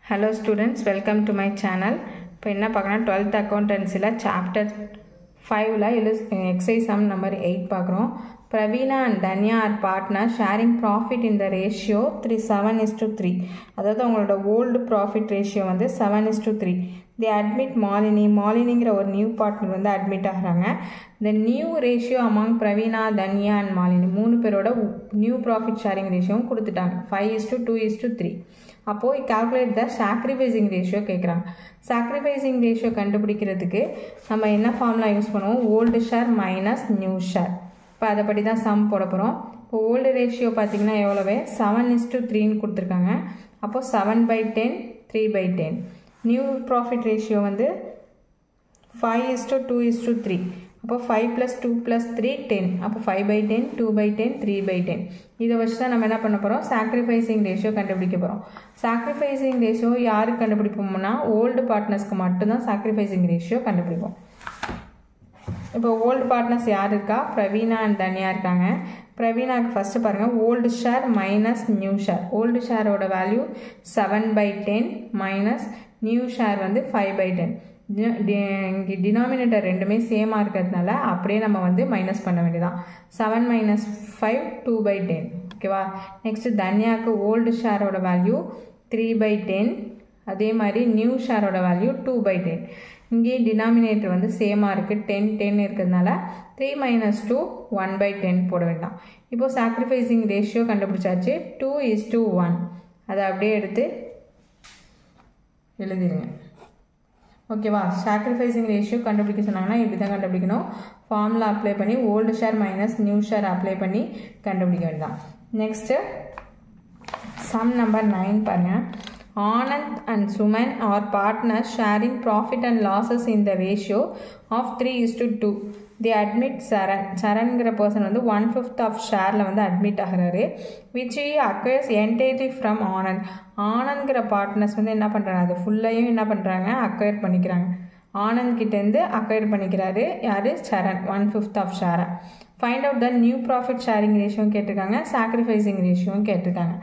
Hello students, welcome to my channel. இப்போ என்ன பார்க்கணும் 12th accountancyல chapter 5ல exercise sum number 8 பார்க்குறோம். Pravina and Danya are partners sharing profit in the ratio 7:3. அதாவது அவங்களோட old profit ratio வந்து 7:3. They admit Maliniங்கிற ஒரு new partner வந்து admit ஆகிறாங்க. The new ratio among Pravina, Danya and Malini மூணு பேரோட new profit sharing ரேஷியோவும் கொடுத்துட்டாங்க 5:2:3. அப்போது calculate the sacrificing ratio கேட்குறாங்க. sacrificing ratio கண்டுபிடிக்கிறதுக்கு நம்ம என்ன ஃபார்முலா யூஸ் பண்ணுவோம், old share minus new share. இப்போ அதை படி தான் சம் போட போகிறோம். இப்போ ஓல்டு ரேஷியோ பார்த்திங்கன்னா எவ்வளோவே 7:3 கொடுத்துருக்காங்க. அப்போது 7/10 3/10. நியூ ப்ராஃபிட் ரேஷியோ வந்து 5:2:3. அப்போ 5 + 2 + 3 10. அப்போ 5/10 2/10 3/10. இதை வச்சு தான் நம்ம என்ன பண்ண போகிறோம், சாக்ரிஃபைசிங் ரேஷியோ கண்டுபிடிக்க போகிறோம். சாக்ரிஃபைசிங் ரேஷியோ யாருக்கு கண்டுபிடிப்போம்னா ஓல்டு பார்ட்னர்ஸ்க்கு மட்டும்தான் சாக்ரிஃபைசிங் ரேஷியோ கண்டுபிடிப்போம். இப்போ ஓல்டு பார்ட்னர்ஸ் யார் இருக்கா, பிரவீனா அண்ட் தன்யா இருக்காங்க. பிரவீனாக்கு ஃபஸ்ட்டு பாருங்கள், old share minus new share. Old ஷேரோட வேல்யூ 7/10 மைனஸ் நியூ ஷேர் வந்து 5/10. இங்கே டினாமினேட்டர் ரெண்டுமே சேமாக இருக்கிறதுனால அப்படியே நம்ம வந்து மைனஸ் பண்ண வேண்டியதான். 7 - 5 2/10. ஓகேவா. நெக்ஸ்ட்டு தன்யாவுக்கு ஓல்டு ஷேரோட வேல்யூ 3/10. அதே மாதிரி நியூ ஷேரோட வேல்யூ 2/10. இங்கேயே டினாமினேட்டர் வந்து சேமாக இருக்குது, 10 இருக்கிறதுனால 3 - 2 1/10 போட வேண்டாம். இப்போது சாக்ரிஃபைசிங் ரேஷியோ கண்டுபிடிச்சாச்சு 2:1. அதை அப்படியே எடுத்து எழுதிடுங்க. ஓகேவா. சாக்ரிஃபைசிங் ரேஷியோ கண்டுபிடிக்க சொன்னாங்கன்னா இப்படி தான் கண்டுபிடிக்கணும். ஃபார்முலா அப்ளை பண்ணி old share minus new share apply பண்ணி கண்டுபிடிக்க வேண்டாம். நெக்ஸ்ட்டு சம் நம்பர் 9 பாருங்கள். Anand and Suman are partners sharing profit and losses in the ratio of 3:2. The admit சரண்கிற பர்சன் வந்து 1/5 ஆஃப் ஷேரில் வந்து அட்மிட் ஆகிறாரு. Which acquires entirely from Anand. ஆனந்த்கிற பார்ட்னர்ஸ் வந்து என்ன பண்ணுறாங்க, அது ஃபுல்லையும் என்ன பண்ணுறாங்க, அக்வயர் பண்ணிக்கிறாங்க. ஆனந்த் கிட்டேருந்து அக்வயர் பண்ணிக்கிறாரு யார், சரண் 1/5 ஆஃப் ஷேரை. Find out the new profit sharing ரேஷியோவும் கேட்டிருக்காங்க, சாக்ரிஃபைசிங் ரேஷியோவும் கேட்டிருக்காங்க.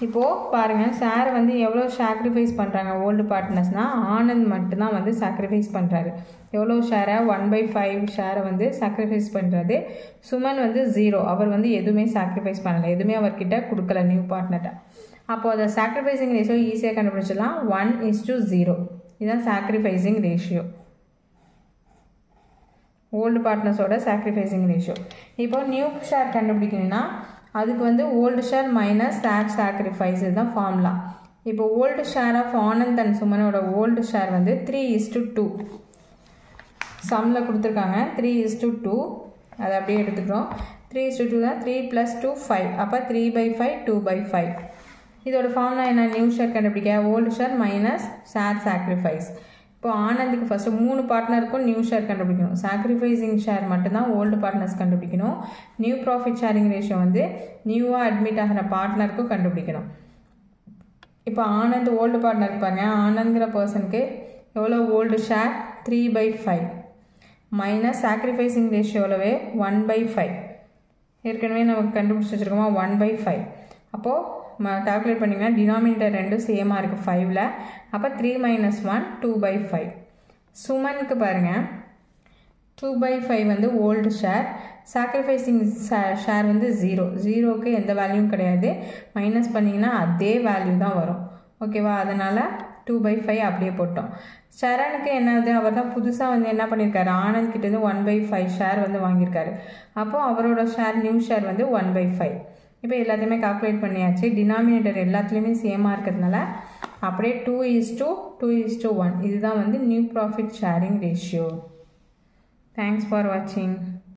இப்போது பாருங்கள், ஷேர் வந்து எவ்வளோ சாக்ரிஃபைஸ் பண்ணுறாங்க ஓல்டு பார்ட்னர்ஸ்னால் ஆனந்த் மட்டும்தான் வந்து சாக்ரிஃபைஸ் பண்ணுறாரு. எவ்வளோ ஷேரை 1/5 ஷேரை வந்து சாக்ரிஃபைஸ் பண்ணுறது. சுமன் வந்து 0, அவர் வந்து எதுவுமே சாக்ரிஃபைஸ் பண்ணலை, எதுவுமே அவர்கிட்ட கொடுக்கல நியூ பார்ட்னர்கிட்ட. அப்போது அதை சாக்ரிஃபைசிங் ரேஷியோ ஈஸியாக கண்டுபிடிச்சிடலாம், 1:0. இதுதான் சாக்ரிஃபைசிங் ரேஷியோ, ஓல்டு பார்ட்னர்ஸோட சாக்ரிஃபைசிங் ரேஷியோ. இப்போது நியூ ஷேர் கண்டுபிடிக்கணும்னா அதுக்கு வந்து ஓல்டு ஷேர் மைனஸ் சாக்ரிஃபைஸ் இதுதான் ஃபார்முலா. இப்போ old share of Anand and சுமனோட ஓல்டு ஷேர் வந்து 3:2. சம்மில் கொடுத்துருக்காங்க 3:2. அதை அப்படியே எடுத்துக்கிறோம். 3:2 தான் 3 + 2 5. அப்போ 3/5 2/5. இதோட ஃபார்முலா என்ன, நியூ ஷேர் கண்டுபிடிக்க ஓல்டு ஷேர் மைனஸ் சாக்ரிஃபைஸ். இப்போ ஆனந்துக்கு ஃபஸ்ட்டு 3 பார்ட்னருக்கும் நியூ ஷேர் கண்டுபிடிக்கணும். சாக்ரிஃபைசிங் ஷேர் மட்டும்தான் ஓல்டு பார்ட்னர்ஸ் கண்டுபிடிக்கணும். நியூ ப்ராஃபிட் ஷேரிங் ரேஷியோ வந்து நியூவாக அட்மிட் ஆகிற பார்ட்னருக்கும் கண்டுபிடிக்கணும். இப்போ ஆனந்த் ஓல்டு பார்ட்னர் பாருங்க, ஆனந்த்ங்கிற பர்சனுக்கு எவ்வளோ ஓல்டு ஷேர் 3/5 மைனஸ் சாக்ரிஃபைசிங் ரேஷியோலவே 1/5. ஏற்கனவே நமக்கு கண்டுபிடிச்சி வச்சுருக்கோமா 1/5. அப்போது கால்குலேட் பண்ணிங்கன்னா டினாமினேட்டர் ரெண்டும் சேமாக இருக்குது 5ல். அப்போ 3 - 1 2/5. சுமனுக்கு பாருங்கள் 2/5 வந்து ஓல்டு ஷேர், சாக்ரிஃபைசிங் ஷேர் வந்து 0க்கு எந்த வேல்யூவும் கிடையாது. மைனஸ் பண்ணிங்கன்னா அதே வேல்யூ தான் வரும். ஓகேவா. அதனால் 2/5 அப்படியே போட்டோம். சரணுக்கு என்னது, அவர் தான் புதுசாக வந்து என்ன பண்ணியிருக்காரு, ஆனந்த் கிட்டேருந்து 1/5 ஷேர் வந்து வாங்கியிருக்காரு. அப்போது அவரோட ஷேர் நியூ ஷேர் வந்து 1/5. இப்போ எல்லாத்தையுமே கால்குலேட் பண்ணியாச்சு. டினாமினேட்டர் எல்லாத்துலேயுமே சேமாக இருக்கிறதுனால அப்படியே 2:1. இதுதான் வந்து new profit sharing ratio. Thanks for வாட்சிங்.